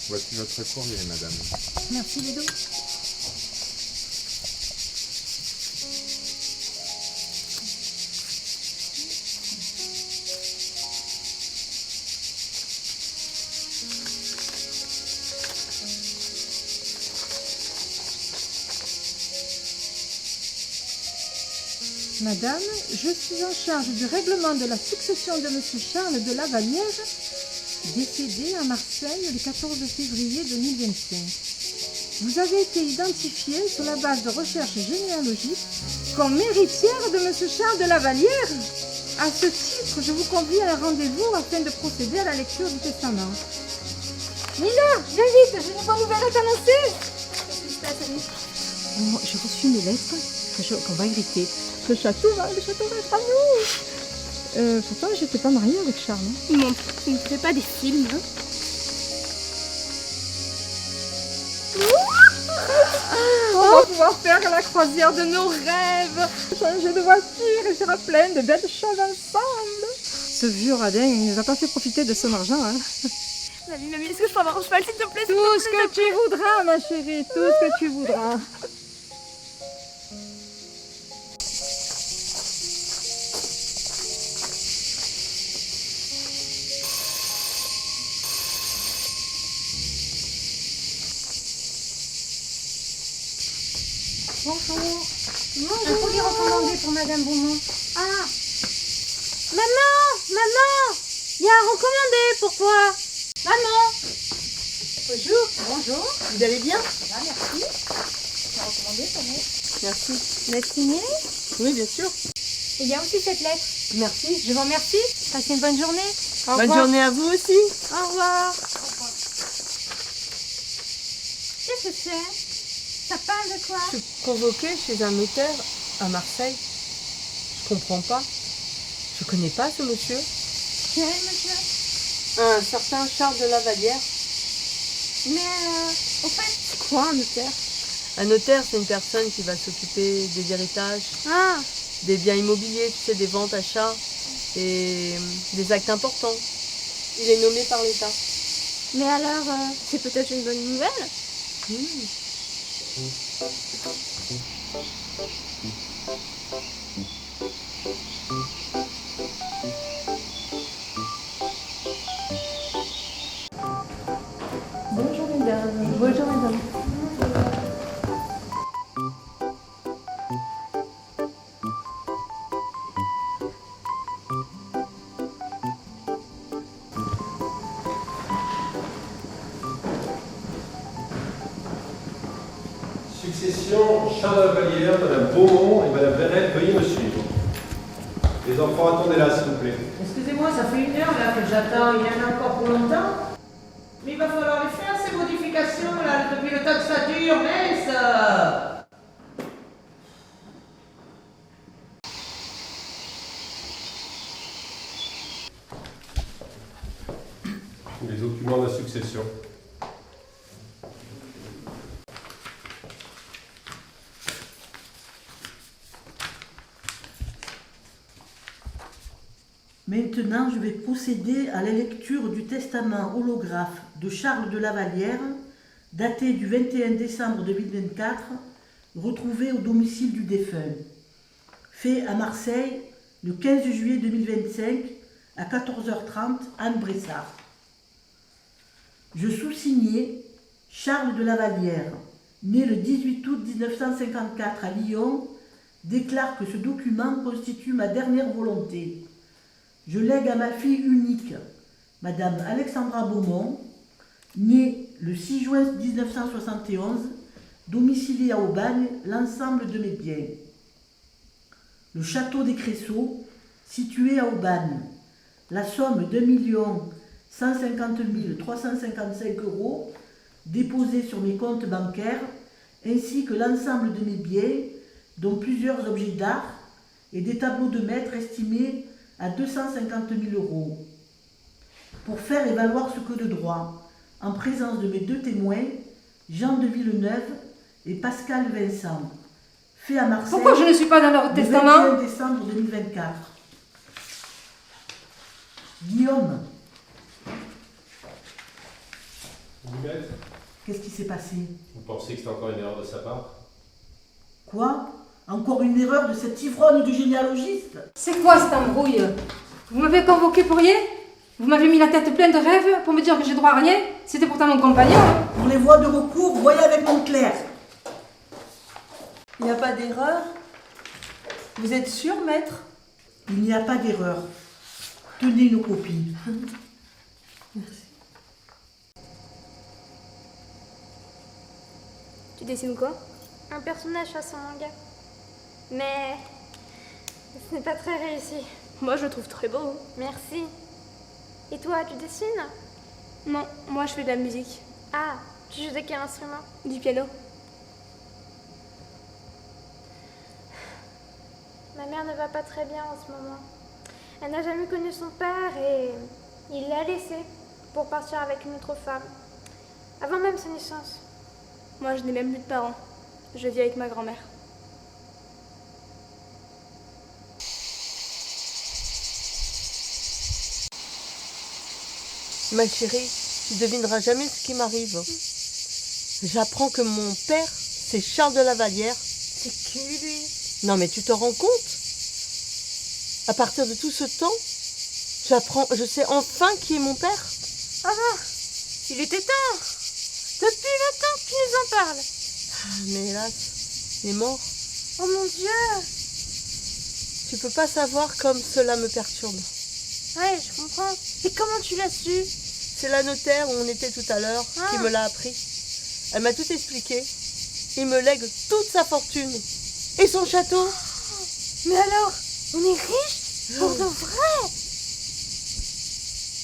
Voici votre courrier, madame. Merci, Ludo. Madame, je suis en charge du règlement de la succession de Monsieur Charles de Lavallière, décédé à Marseille le 14 février 2025. Vous avez été identifié sur la base de recherche généalogique comme héritière de Monsieur Charles de Lavallière. À ce titre, je vous convie à un rendez-vous afin de procéder à la lecture du testament. Nina, viens vite, j'ai une bonne nouvelle à t'annoncer. J'ai reçu une lettre qu'on va hériter. Le château va être à nous. Pourtant, j'étais pas mariée avec Charles. Non, tu ne fais pas des films, hein. On va pouvoir faire la croisière de nos rêves, changer de voiture et faire plein de belles choses ensemble. Ce vieux radin, il nous a pas fait profiter de son argent, hein. Mamie, est-ce que je peux avoir un cheval, s'il te plaît? Tout ce que tu voudras, ma chérie, tout ce que tu voudras. Bonjour. Un courrier recommandé pour Madame Beaumont. Ah. Maman, il y a un recommandé pour toi. Maman. Bonjour. Vous allez bien? Ça va, merci. Tu as recommandé pour moi. Merci. Lettre signée? Oui, bien sûr. Et il y a aussi cette lettre. Merci. Je vous remercie. Passez une bonne journée. Au Bonne revoir. journée à vous aussi. Au revoir. Qu'est-ce que c'est? Ça parle de quoi? Je suis convoquée chez un notaire à Marseille. Je comprends pas. Je connais pas ce monsieur. Quel monsieur? Un certain Charles de Lavallière. Mais au fait... C'est quoi un notaire? Un notaire, c'est une personne qui va s'occuper des héritages, Ah, des biens immobiliers, tu sais, des ventes, achats et des actes importants. Il est nommé par l'État. mais alors, c'est peut-être une bonne nouvelle? Bonjour mesdames. Bonjour mesdames. Succession, Charles Lavallière, Madame Beaumont et Madame Verret, veuillez me suivre. Les enfants, attendez là, s'il vous plaît. Excusez-moi, ça fait 1 heure là que j'attends, il y en a encore pour longtemps. Mais il va falloir les faire ces modifications là, depuis le temps que ça dure, mais ça... les documents de la succession. Maintenant, je vais procéder à la lecture du testament holographe de Charles de Lavallière, daté du 21 décembre 2024, retrouvé au domicile du défunt. Fait à Marseille le 15 juillet 2025 à 14h30, Anne Bressard. Je sous-signais Charles de Lavallière, né le 18 août 1954 à Lyon, déclare que ce document constitue ma dernière volonté. Je lègue à ma fille unique, Madame Alexandra Beaumont, née le 6 juin 1971, domiciliée à Aubagne, l'ensemble de mes biens. Le château des Cressaux, situé à Aubagne, la somme d'1 150 355 € déposée sur mes comptes bancaires, ainsi que l'ensemble de mes biens, dont plusieurs objets d'art et des tableaux de maître estimés à 250 000 €, pour faire évaloir ce que de droit, en présence de mes deux témoins, Jean de Villeneuve et Pascal Vincent. Fait à Marseille. Pourquoi je ne suis pas dans leur le testament? 21 décembre 2024. Guillaume, Limette, qu'est-ce qui s'est passé? vous pensez que c'est encore une erreur de sa part? Quoi? Encore une erreur de cet ivrogne de généalogiste? C'est quoi cette embrouille? Vous m'avez convoqué pour rien? Vous m'avez mis la tête pleine de rêves pour me dire que j'ai droit à rien? C'était pourtant mon compagnon. Hein. Pour les voies de recours, voyez avec mon clerc. Il n'y a pas d'erreur? Vous êtes sûr, maître? Il n'y a pas d'erreur. Tenez une copie. Tu dessines quoi? Un personnage façon manga. Mais ce n'est pas très réussi. Moi, je le trouve très beau. Merci. Et toi, tu dessines? Non, moi, je fais de la musique. Ah, tu joues de quel instrument? Du piano. Ma mère ne va pas très bien en ce moment. Elle n'a jamais connu son père et il l'a laissé pour partir avec une autre femme. Avant même sa naissance. Moi, je n'ai même plus de parents. Je vis avec ma grand-mère. Ma chérie, tu devineras jamais ce qui m'arrive. J'apprends que mon père, c'est Charles de Lavallière. C'est qui, lui? Non mais tu te rends compte? À partir de tout ce temps, je sais enfin qui est mon père. Ah bah, il était temps. Depuis le temps que tu nous en parles. Mais hélas, il est mort. Oh mon Dieu. Tu peux pas savoir comme cela me perturbe. Ouais, je comprends. Et comment tu l'as su? C'est la notaire où on était tout à l'heure qui me l'a appris. Elle m'a tout expliqué. Il me lègue toute sa fortune. Et son château. Mais alors, on est riches pour de vrai?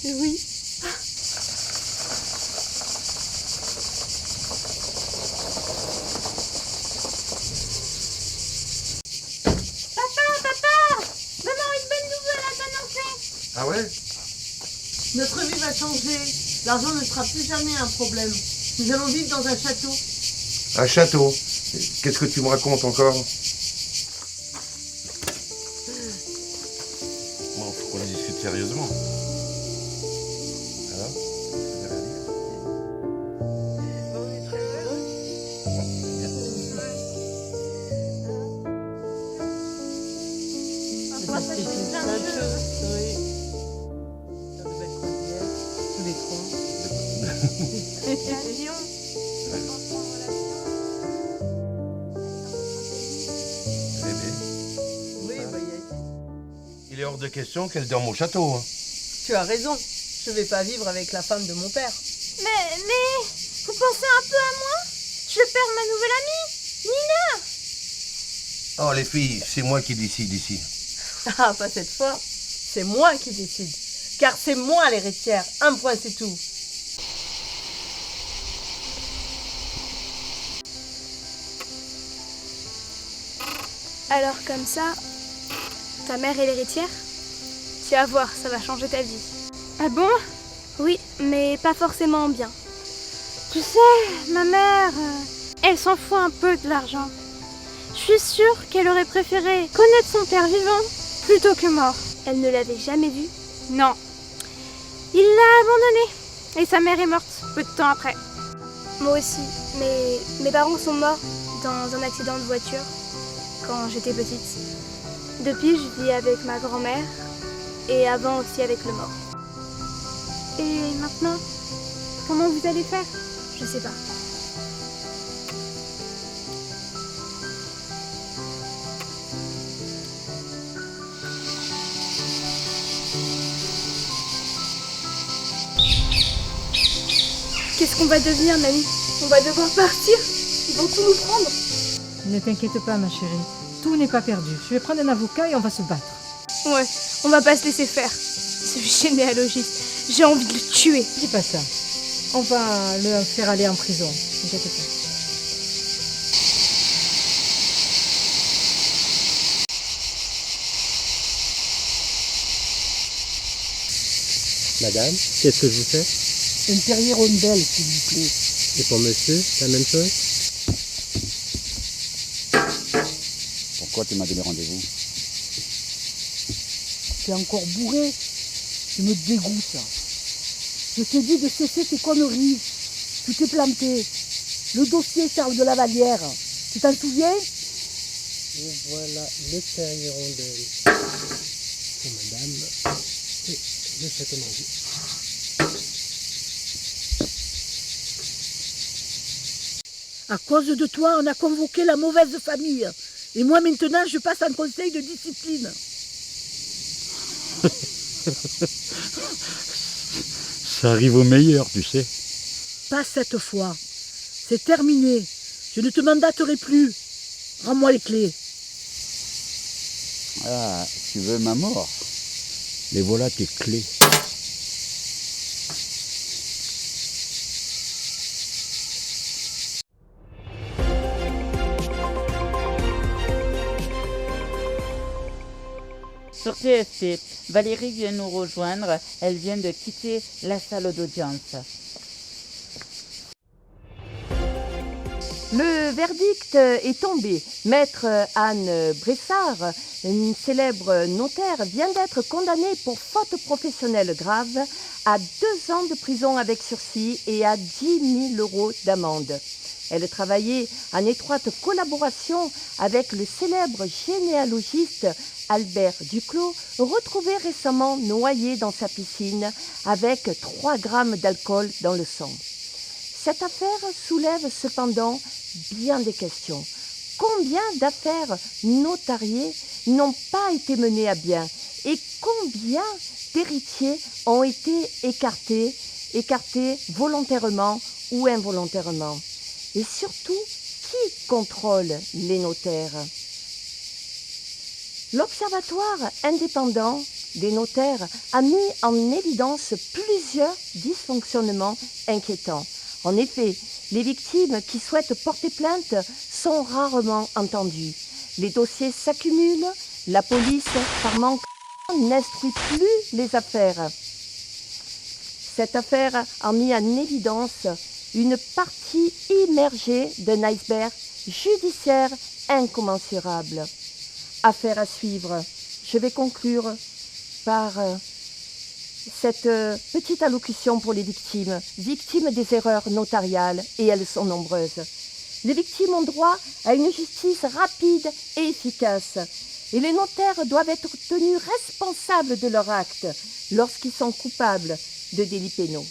Oui. Papa, maman, une bonne nouvelle à t'annoncer. Ah ouais? Notre vie va changer. L'argent ne sera plus jamais un problème. Nous allons vivre dans un château. Un château? Qu'est-ce que tu me racontes encore? Bon, faut qu'on discute sérieusement. Alors? On est très heureux. Moi, ça, je fais plein de jeux. Oui. Dans de belles croisières, sous les troncs. L'avion. Oui, bah, Il est hors de question qu'elle dorme au château. Hein. tu as raison. Je vais pas vivre avec la femme de mon père. Mais, vous pensez un peu à moi? Je perds ma nouvelle amie, Nina. Oh les filles, c'est moi qui décide ici. Ah, pas cette fois. C'est moi qui décide. Car c'est moi l'héritière. Un point, c'est tout. Alors, comme ça, ta mère est l'héritière? Tu vas voir, ça va changer ta vie. Ah bon? Oui, mais pas forcément bien. Tu sais, ma mère, elle s'en fout un peu de l'argent. Je suis sûre qu'elle aurait préféré connaître son père vivant plutôt que mort. Elle ne l'avait jamais vu. Non. Il l'a abandonné. Et sa mère est morte peu de temps après. Moi aussi, mais mes parents sont morts dans un accident de voiture quand j'étais petite. Depuis, je vis avec ma grand-mère et avant aussi avec le mort. Et maintenant, comment vous allez faire? Je sais pas. Qu'est-ce qu'on va devenir, mamie? On va devoir partir. Ils vont tout nous prendre. Ne t'inquiète pas, ma chérie. Tout n'est pas perdu. Je vais prendre un avocat et on va se battre. Ouais, on va pas se laisser faire. Ce généalogiste, j'ai envie de le tuer. Dis pas ça. On va le faire aller en prison. T'inquiète pas. Madame, qu'est-ce que je vous fais? Une terrier rondelle, s'il vous plaît. Et pour monsieur, la même chose? Pourquoi tu m'as donné rendez-vous? T'es encore bourré. Tu me dégoûtes. Je t'ai dit de cesser tes conneries. Tu t'es planté. Le dossier Charles de Lavalière. Tu t'en souviens? Et voilà le terrier rondelle pour madame. Et le château manger. À cause de toi, on a convoqué la mauvaise famille. Et moi, maintenant, je passe en conseil de discipline. Ça arrive au meilleur, tu sais. Pas cette fois. C'est terminé. Je ne te mandaterai plus. Rends-moi les clés. Ah, tu veux ma mort? Les voilà tes clés. Sur TFT, Valérie vient nous rejoindre. Elle vient de quitter la salle d'audience. Le verdict est tombé. Maître Anne Bressard, une célèbre notaire, vient d'être condamnée pour faute professionnelle grave à 2 ans de prison avec sursis et à 10 000 € d'amende. Elle travaillait en étroite collaboration avec le célèbre généalogiste Albert Duclos, retrouvé récemment noyé dans sa piscine avec 3 grammes d'alcool dans le sang. Cette affaire soulève cependant bien des questions. Combien d'affaires notariées n'ont pas été menées à bien et combien d'héritiers ont été écartés volontairement ou involontairement? Et surtout, qui contrôle les notaires? L'Observatoire indépendant des notaires a mis en évidence plusieurs dysfonctionnements inquiétants. En effet, les victimes qui souhaitent porter plainte sont rarement entendues. Les dossiers s'accumulent, la police, par manque, n'instruit plus les affaires. Cette affaire a mis en évidence une partie immergée d'un iceberg judiciaire incommensurable. Affaire à suivre. Je vais conclure par cette petite allocution pour les victimes des erreurs notariales, et elles sont nombreuses. Les victimes ont droit à une justice rapide et efficace, et les notaires doivent être tenus responsables de leurs actes lorsqu'ils sont coupables de délits pénaux.